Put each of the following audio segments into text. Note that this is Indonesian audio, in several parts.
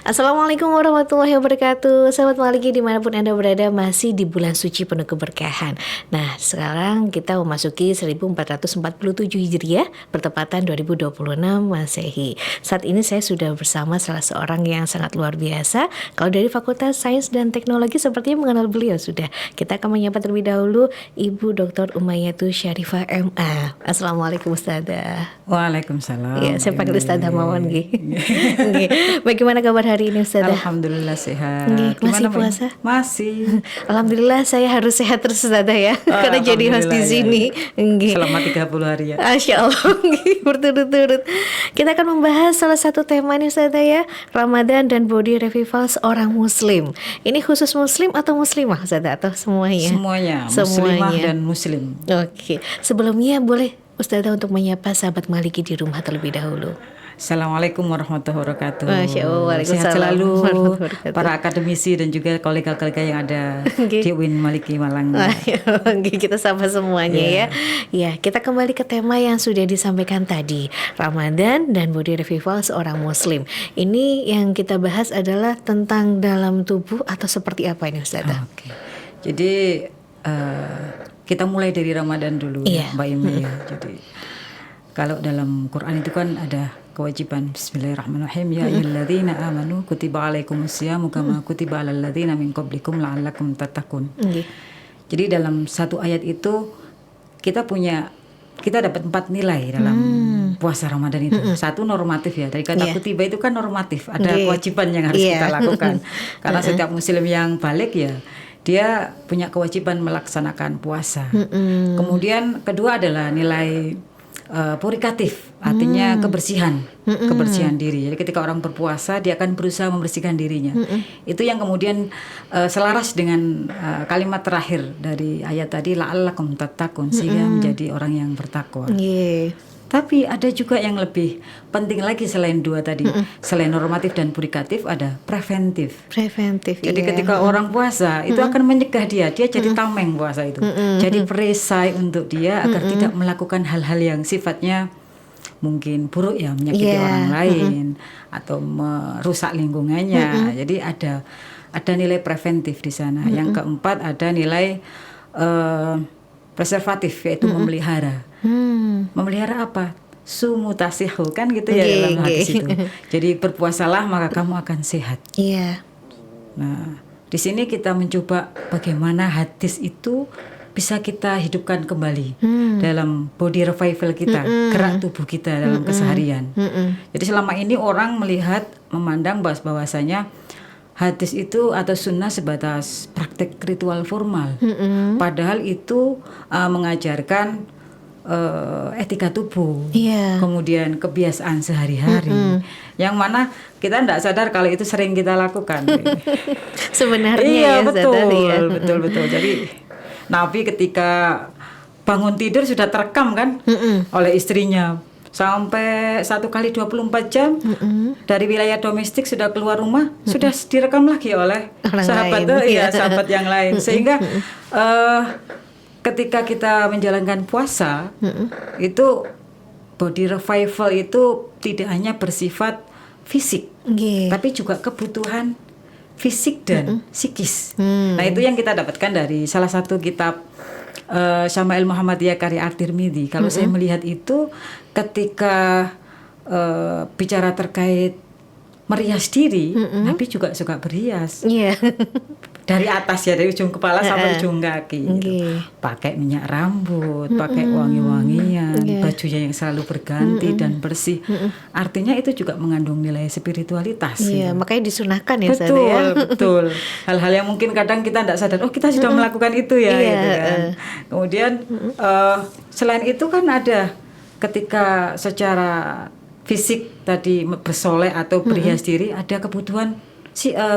Assalamualaikum warahmatullahi wabarakatuh. Sahabat Maliki dimanapun Anda berada, masih di bulan suci penuh keberkahan. Nah, sekarang kita memasuki 1447 Hijriah, bertepatan 2026 Masehi. Saat ini saya sudah bersama salah seorang yang sangat luar biasa. Kalau dari Fakultas Sains dan Teknologi sepertinya mengenal beliau sudah. Kita akan menyapa terlebih dahulu Ibu Dr. Umayyatus Syarifah MA. Assalamualaikum Ustazah. Waalaikumsalam. Ya, saya panggil Ustazah Mawon nggih. Nggih. Bagaimana kabar hari ini Ustazah? Alhamdulillah sehat. Nggih, masih Gimana, puasa? Masih. Alhamdulillah saya harus sehat terus Ustazah ya. Karena jadi host di sini. Nggih. Selama 30 hari ya. Masya Allah, berturut-turut. Kita akan membahas salah satu tema nih Ustazah ya, Ramadan dan body revival seorang muslim. Ini khusus muslim atau muslimah Ustazah atau semuanya? Semuanya, muslimah dan muslim. Oke, sebelumnya boleh Ustazah untuk menyapa sahabat Maliki di rumah terlebih dahulu. Assalamualaikum warahmatullahi wabarakatuh. Masya Allah, waalaikumsalam. Sehat selalu warahmatullahi wabarakatuh. para akademisi dan juga kolega-kolega yang ada di UIN Maliki Malang. Kita sama semuanya ya. Ya, kita kembali ke tema yang sudah disampaikan tadi, Ramadan dan body revival seorang muslim. Ini yang kita bahas adalah tentang dalam tubuh atau seperti apa ini Ustazah? Oke. Jadi kita mulai dari Ramadan dulu ya, Mbak Imi ya. Jadi kalau dalam Quran itu kan ada kewajiban Bismillahirrahmanirrahim, ya ayyuhalladzina amanu kutiba alaikumusyamu kama kutiba alal ladzina min qablikum la'allakum tattaqun. Jadi dalam satu ayat itu kita dapat 4 nilai dalam puasa Ramadan itu. Satu normatif ya, dari kata kutiba itu kan normatif, ada kewajiban yang harus kita lakukan. Karena setiap muslim yang balik ya dia punya kewajiban melaksanakan puasa. Kemudian kedua adalah nilai purikatif, artinya kebersihan diri. Jadi ketika orang berpuasa dia akan berusaha membersihkan dirinya. Itu yang kemudian selaras dengan kalimat terakhir dari ayat tadi, la'allakum tattaqun, sehingga menjadi orang yang bertakwa. Tapi ada juga yang lebih penting lagi selain dua tadi. Selain normatif dan purikatif ada preventif. Jadi ketika orang puasa itu akan mencegah dia jadi tameng puasa itu. Jadi perisai untuk dia agar tidak melakukan hal-hal yang sifatnya mungkin buruk ya, menyakiti orang lain atau merusak lingkungannya. Jadi ada nilai preventif di sana. Yang keempat ada nilai preservatif, yaitu memelihara. Memelihara apa? Sumutasihu kan gitu ya dalam hadis itu. Jadi berpuasalah maka kamu akan sehat. Nah, di sini kita mencoba bagaimana hadis itu bisa kita hidupkan kembali dalam body revival kita, gerak tubuh kita dalam keseharian. Jadi selama ini orang memandang bahwasanya hadis itu atau sunnah sebatas praktek ritual formal. Padahal itu mengajarkan etika tubuh, kemudian kebiasaan sehari-hari, yang mana kita tidak sadar kalau itu sering kita lakukan. Sebenarnya betul. Jadi Nabi ketika bangun tidur sudah terekam kan oleh istrinya. Sampai 1 kali 24 jam dari wilayah domestik sudah keluar rumah, sudah direkam lagi oleh sahabat yang lain. Sehingga ketika kita menjalankan puasa itu body revival itu tidak hanya bersifat fisik, tapi juga kebutuhan fisik dan psikis. Nah, itu yang kita dapatkan dari salah satu kitab Syama'il Muhammadiyah karya At-Tirmidzi. Kalau saya melihat itu ketika bicara terkait merias diri, Nabi juga suka berhias. Dari atas ya, dari ujung kepala sampai ujung kaki gitu. Pakai minyak rambut, pakai wangi-wangian, bajunya yang selalu berganti dan bersih. Artinya itu juga mengandung nilai spiritualitas. Makanya disunahkan ya. Betul. Hal-hal yang mungkin kadang kita tidak sadar, kita sudah melakukan itu ya gitu kan. Kemudian selain itu kan ada ketika secara fisik tadi bersolek atau berhias diri, ada kebutuhan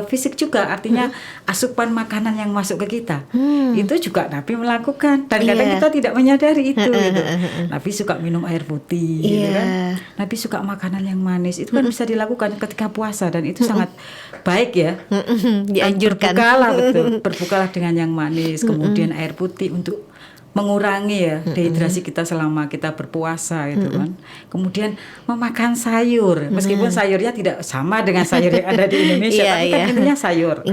fisik juga, artinya asupan makanan yang masuk ke kita. Itu juga Nabi melakukan, dan kadang kita tidak menyadari itu gitu. Nabi suka minum air putih gitu kan. Nabi suka makanan yang manis, itu kan bisa dilakukan ketika puasa, dan itu sangat baik ya. Dianjurkan. Berbukalah dengan yang manis, kemudian air putih untuk mengurangi ya dehidrasi kita selama kita berpuasa gitu kan. Kemudian memakan sayur, meskipun sayurnya tidak sama dengan sayur yang ada di Indonesia, tapi kan intinya sayur.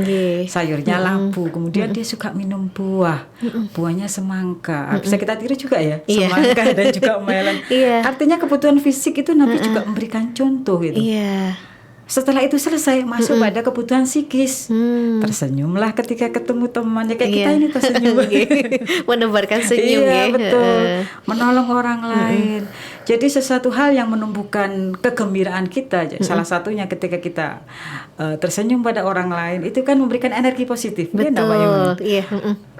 Sayurnya labu. Kemudian dia suka minum buah, buahnya semangka. Bisa kita tiru juga ya, semangka dan juga melon. Artinya kebutuhan fisik itu Nabi juga memberikan contoh gitu. Setelah itu selesai, masuk pada kebutuhan psikis. Tersenyumlah ketika ketemu temannya, kayak kita ini tersenyum. Menebarkan senyum. Betul. Menolong orang lain. Jadi sesuatu hal yang menumbuhkan kegembiraan kita. Salah satunya ketika kita tersenyum pada orang lain, itu kan memberikan energi positif. Betul.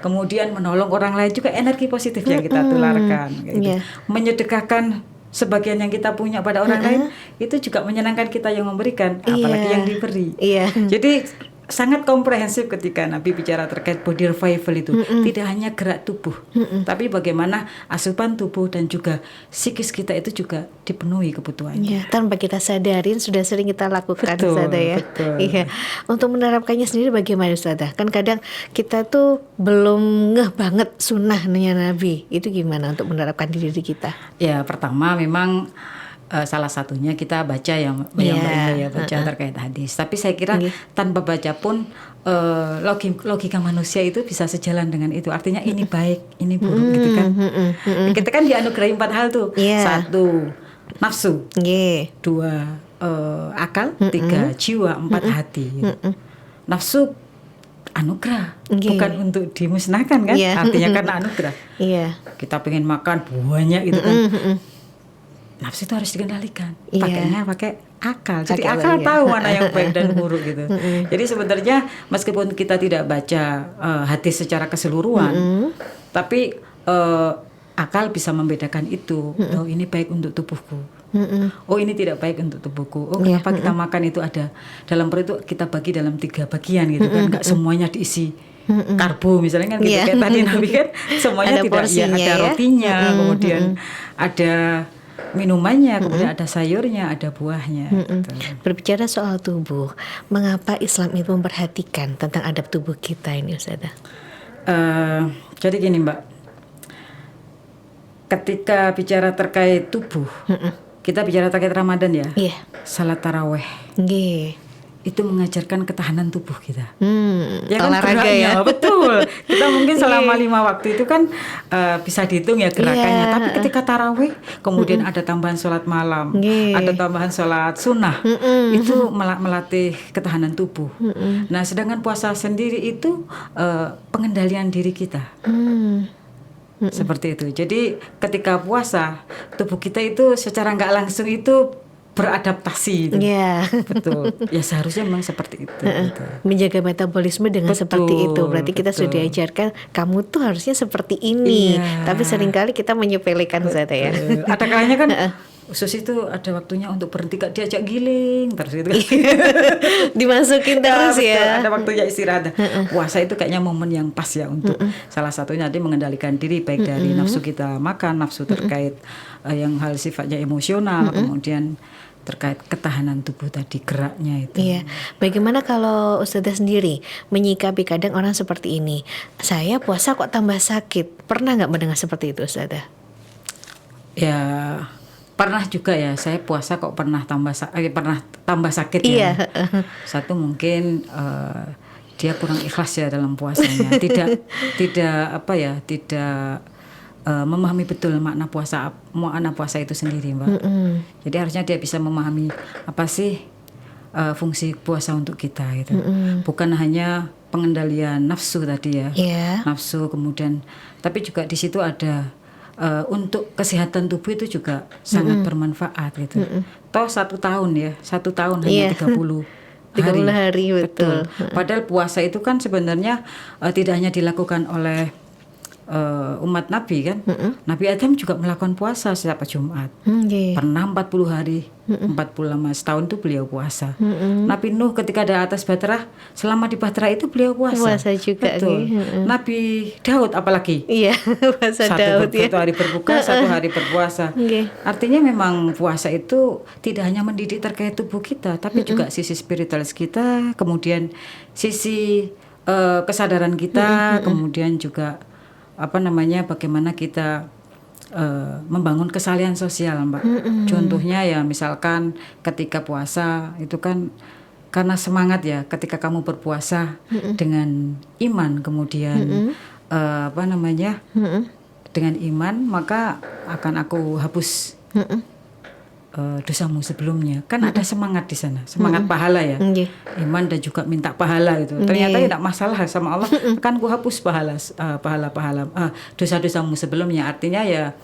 Kemudian menolong orang lain juga energi positif yang kita tularkan. Gitu. Menyedekahkan sebagian yang kita punya pada orang lain, itu juga menyenangkan kita yang memberikan, apalagi yang diberi. Jadi sangat komprehensif ketika Nabi bicara terkait body revival itu. Tidak hanya gerak tubuh, tapi bagaimana asupan tubuh dan juga psikis kita itu juga dipenuhi kebutuhannya. Tanpa kita sadarin sudah sering kita lakukan, Ustazah ya. Untuk menerapkannya sendiri bagaimana, Ustazah? Kan kadang kita tuh belum ngeh banget sunnahnya Nabi. Itu gimana untuk menerapkan di diri kita? Ya, pertama memang salah satunya kita baca yang baca terkait hadis. Tapi saya kira tanpa baca pun logika manusia itu bisa sejalan dengan itu. Artinya ini baik, ini buruk gitu kan. Kita kan dianugerahi 4 hal tuh. 1, nafsu. 2, akal. 3, jiwa. 4, hati. Nafsu anugerah, bukan untuk dimusnahkan kan. Artinya karena anugerah. Kita pengen makan banyak gitu kan. Nafsu itu harus dikendalikan. Pakainya pakai akal. Jadi akal tahu mana yang baik dan buruk gitu. Jadi sebenarnya meskipun kita tidak baca hadis secara keseluruhan, tapi akal bisa membedakan itu. Oh, ini baik untuk tubuhku. Oh, ini tidak baik untuk tubuhku. Oh, kenapa kita makan itu ada dalam perut itu kita bagi dalam 3 bagian gitu kan. Enggak semuanya diisi karbo misalnya kan gitu. Kayak tadi Nabi kan semuanya ada tidak ada rotinya, kemudian ada minumannya, kemudian ada sayurnya, ada buahnya. Gitu. Berbicara soal tubuh, mengapa Islam itu memperhatikan tentang adab tubuh kita ini, Ustazah? Jadi gini, Mbak, ketika bicara terkait tubuh, kita bicara terkait Ramadan ya, salat taraweh. Itu mengajarkan ketahanan tubuh kita. Ya kan, olahraga ya. Betul. Kita mungkin selama 5 waktu itu kan bisa dihitung ya gerakannya. Tapi ketika tarawih, kemudian ada tambahan sholat malam, ada tambahan sholat sunnah, itu melatih ketahanan tubuh. Nah, sedangkan puasa sendiri itu pengendalian diri kita. Seperti itu. Jadi ketika puasa, tubuh kita itu secara nggak langsung itu beradaptasi. Betul. Ya seharusnya memang seperti itu. Gitu. Menjaga metabolisme dengan seperti itu. Berarti kita sudah diajarkan kamu tuh harusnya seperti ini. Tapi seringkali kita menyepelekan, Ustazah ya. Ada kalanya kan usus itu ada waktunya untuk berhenti, gak diajak giling terus gitu kan. Dimasukin terus ya. Ada waktunya istirahat. Puasa itu kayaknya momen yang pas ya untuk salah satunya dia mengendalikan diri baik dari nafsu kita makan, nafsu terkait yang hal sifatnya emosional, kemudian terkait ketahanan tubuh tadi, geraknya itu. Bagaimana kalau Ustazah sendiri menyikapi kadang orang seperti ini? Saya puasa kok tambah sakit. Pernah nggak mendengar seperti itu, Ustazah? Ya, pernah juga ya. Saya puasa kok pernah tambah sakit ya. Satu mungkin dia kurang ikhlas ya dalam puasanya. Tidak memahami betul makna puasa itu sendiri, Mbak. Jadi harusnya dia bisa memahami apa sih fungsi puasa untuk kita gitu. Bukan hanya pengendalian nafsu tadi ya. Nafsu, kemudian tapi juga di situ ada untuk kesehatan tubuh itu juga sangat bermanfaat gitu. Toh 1 tahun hanya 30 hari. Betul. Padahal puasa itu kan sebenarnya tidak hanya dilakukan oleh umat Nabi kan. Nabi Adam juga melakukan puasa setiap Jumat. Pernah 40 hari, 40 lama setahun itu beliau puasa. Nabi Nuh ketika ada atas Batrah, selama di Batrah itu beliau puasa. Puasa juga. Nabi Daud apalagi. Puasa Daud ya. 1 hari berbuka, 1 hari berpuasa. Artinya memang puasa itu tidak hanya mendidik terkait tubuh kita, tapi juga sisi spiritualis kita, kemudian sisi kesadaran kita, kemudian juga bagaimana kita membangun kesalian sosial, Mbak. Contohnya ya misalkan ketika puasa itu kan karena semangat ya, ketika kamu berpuasa dengan iman, kemudian dengan iman maka akan aku hapus dosamu sebelumnya. Kan ada semangat di sana, semangat pahala ya, iman dan juga minta pahala itu. Ternyata tidak masalah sama Allah, kan ku hapus pahala dosa-dosamu sebelumnya. Artinya ya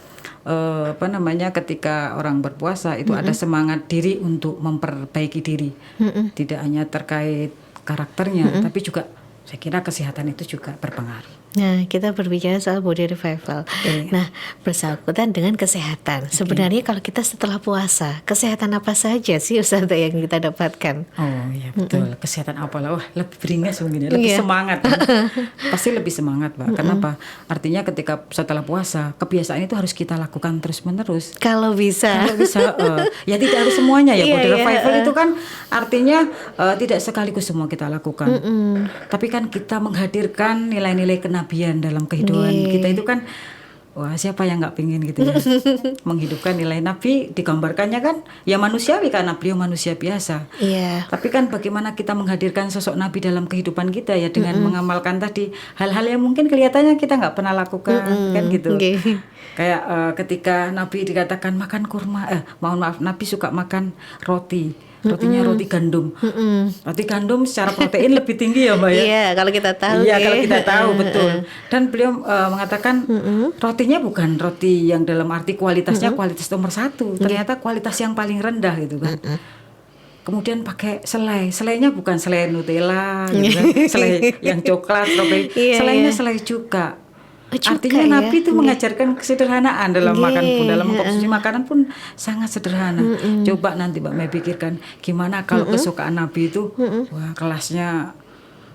ketika orang berpuasa itu ada semangat diri untuk memperbaiki diri, tidak hanya terkait karakternya, tapi juga saya kira kesehatan itu juga berpengaruh. Nah, kita berbicara soal body revival. Nah, bersangkutan dengan kesehatan. Sebenarnya kalau kita setelah puasa, kesehatan apa saja sih Ustazah yang kita dapatkan? Oh iya betul, kesehatan apalah, lebih beringas mungkin ya, lebih semangat kan? Pasti lebih semangat, Mbak. Kenapa? Artinya ketika setelah puasa, kebiasaan itu harus kita lakukan terus-menerus. Kalau bisa, ya tidak harus semuanya ya. Body revival itu kan artinya tidak sekaligus semua kita lakukan. Tapi kan kita menghadirkan nilai-nilai kenabian dalam kehidupan kita itu kan, wah siapa yang nggak pengen gitu ya, menghidupkan nilai Nabi, digambarkannya kan ya manusiawi karena beliau manusia biasa. Tapi kan bagaimana kita menghadirkan sosok Nabi dalam kehidupan kita ya dengan mengamalkan tadi hal-hal yang mungkin kelihatannya kita nggak pernah lakukan kan gitu. Kayak ketika Nabi dikatakan makan kurma, Nabi suka makan rotinya roti gandum. Roti gandum secara protein lebih tinggi ya, Mbak ya. Iya, kalau kita tahu. Iya, kalau kita tahu betul. Dan beliau mengatakan rotinya bukan roti yang dalam arti kualitasnya kualitas nomor 1. Ternyata kualitas yang paling rendah gitu kan. Kemudian pakai selainya bukan selai Nutella gitu kan. Selai yang coklat, strawberry. Selainya selai cuka. Artinya Nabi itu mengajarkan kesederhanaan dalam makan pun, dalam mengkonsumsi makanan pun sangat sederhana. Coba nanti Mbak Mei pikirkan gimana kalau kesukaan Nabi itu wah kelasnya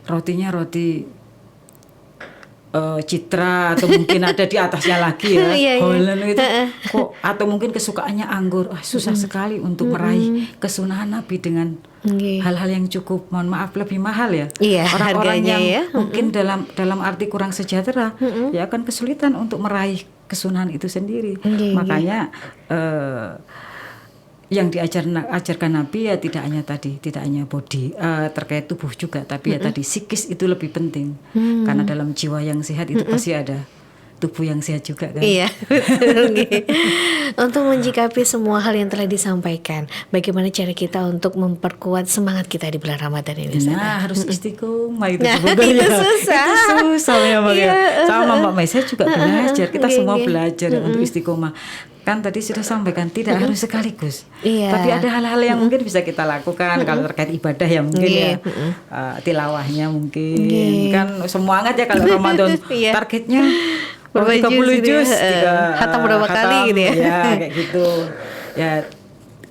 rotinya roti Citra atau mungkin ada di atasnya lagi ya. Holland itu kok, atau mungkin kesukaannya anggur. Susah sekali untuk meraih kesunahan Nabi dengan hal-hal yang cukup, mohon maaf, lebih mahal ya. Orang-orang yang mungkin dalam arti kurang sejahtera ya akan kesulitan untuk meraih kesunahan itu sendiri. Makanya yang diajarkan Nabi ya tidak hanya body terkait tubuh juga, tapi ya tadi psikis itu lebih penting. Karena dalam jiwa yang sehat itu pasti ada tubuh yang sehat juga kan. Iya, betul. Untuk menyikapi semua hal yang telah disampaikan, bagaimana cara kita untuk memperkuat semangat kita di bulan Ramadan ini? Nah, harus istiqomah itu sebenarnya. Itu susah ya, Mbak ya. Sama Mbak Mai, saya juga belajar. Kita semua belajar untuk istiqomah. Kan tadi sudah sampaikan tidak harus sekaligus, tapi ada hal-hal yang mungkin bisa kita lakukan. Kalau terkait ibadah ya mungkin ya tilawahnya mungkin kan semangat ya kalau Ramadan targetnya 30 juz, hatam berapa kali gitu ya. Ya kayak gitu ya,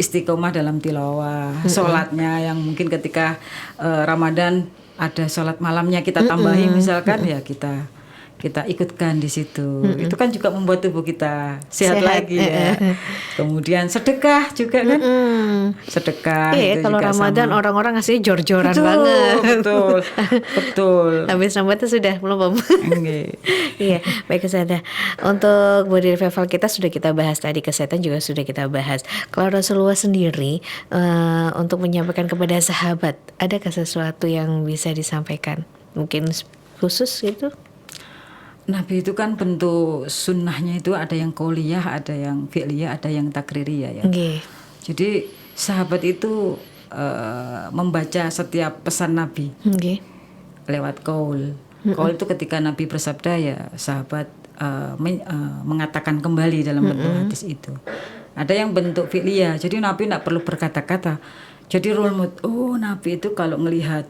istiqomah dalam tilawah. Sholatnya yang mungkin ketika Ramadan ada sholat malamnya kita tambahi misalkan ya kita ikutkan di situ. Itu kan juga membuat tubuh kita sehat lagi ya. Kemudian sedekah juga kan. Sedekah itu kalau juga Ramadan sama. orang-orang ngasih jor-joran banget. Betul. Habis Ramadan sudah belum. Iya, baik Ustazah. Untuk body revival kita sudah kita bahas tadi, kesehatan juga sudah kita bahas. Kalau Rasulullah sendiri untuk menyampaikan kepada sahabat, adakah sesuatu yang bisa disampaikan? Mungkin khusus gitu? Nabi itu kan bentuk sunnahnya itu ada yang qauliyah, ada yang fi'liyah, ada yang takririyah ya. Jadi sahabat itu membaca setiap pesan Nabi lewat qaul. Qaul itu ketika Nabi bersabda ya sahabat mengatakan kembali dalam bentuk hadis itu. Ada yang bentuk fi'liyah, jadi Nabi tidak perlu berkata-kata. Jadi rule model, Nabi itu kalau melihat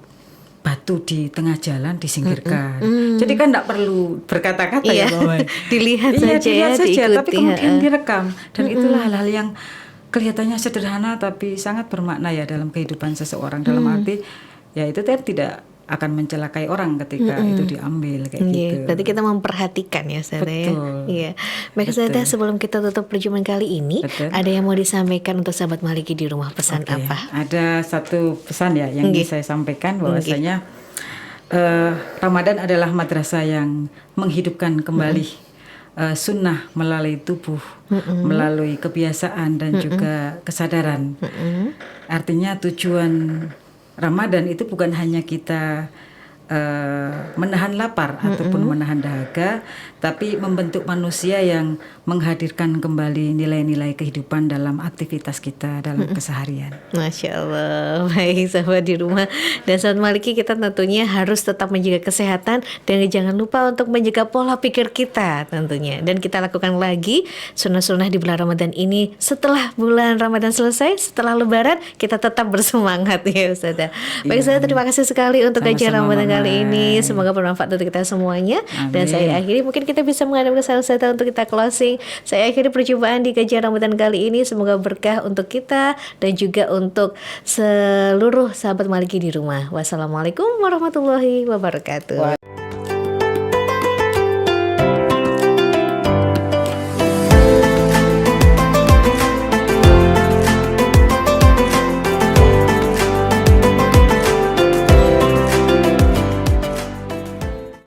batu di tengah jalan disingkirkan. Jadi kan tidak perlu berkata-kata ya, Mama. Dilihat saja, tapi kemudian direkam. Dan itulah hal-hal yang kelihatannya sederhana tapi sangat bermakna ya dalam kehidupan seseorang. Dalam arti ya itu tidak akan mencelakai orang ketika itu diambil kayak gitu. Berarti kita memperhatikan ya, Ustazah ya. Iya. Baik Ustazah, sebelum kita tutup perjumpaan kali ini, ada yang mau disampaikan untuk sahabat Maliki di rumah, pesan apa? Ada satu pesan ya yang ingin saya sampaikan bahwasanya Ramadan adalah madrasah yang menghidupkan kembali sunnah melalui tubuh, melalui kebiasaan dan juga kesadaran. Artinya tujuan Ramadan itu bukan hanya kita menahan lapar ataupun menahan dahaga, tapi membentuk manusia yang menghadirkan kembali nilai-nilai kehidupan dalam aktivitas kita dalam keseharian. Masya Allah, baik sahabat di rumah dan sahabat Maliki, kita tentunya harus tetap menjaga kesehatan dan jangan lupa untuk menjaga pola pikir kita tentunya. Dan kita lakukan lagi sunnah-sunnah di bulan Ramadan ini setelah bulan Ramadan selesai, setelah Lebaran kita tetap bersemangat ya Ustazah. Baik Ustazah, terima kasih sekali untuk kajian Ramadan kali ini. Semoga bermanfaat untuk kita semuanya. Amin. Dan saya akhiri, mungkin kita bisa menghadapkan Ustazah untuk kita closing. Saya akhiri perjumpaan di kajian Ramadan kali ini. Semoga berkah untuk kita dan juga untuk seluruh sahabat Maliki di rumah. Wassalamualaikum warahmatullahi wabarakatuh.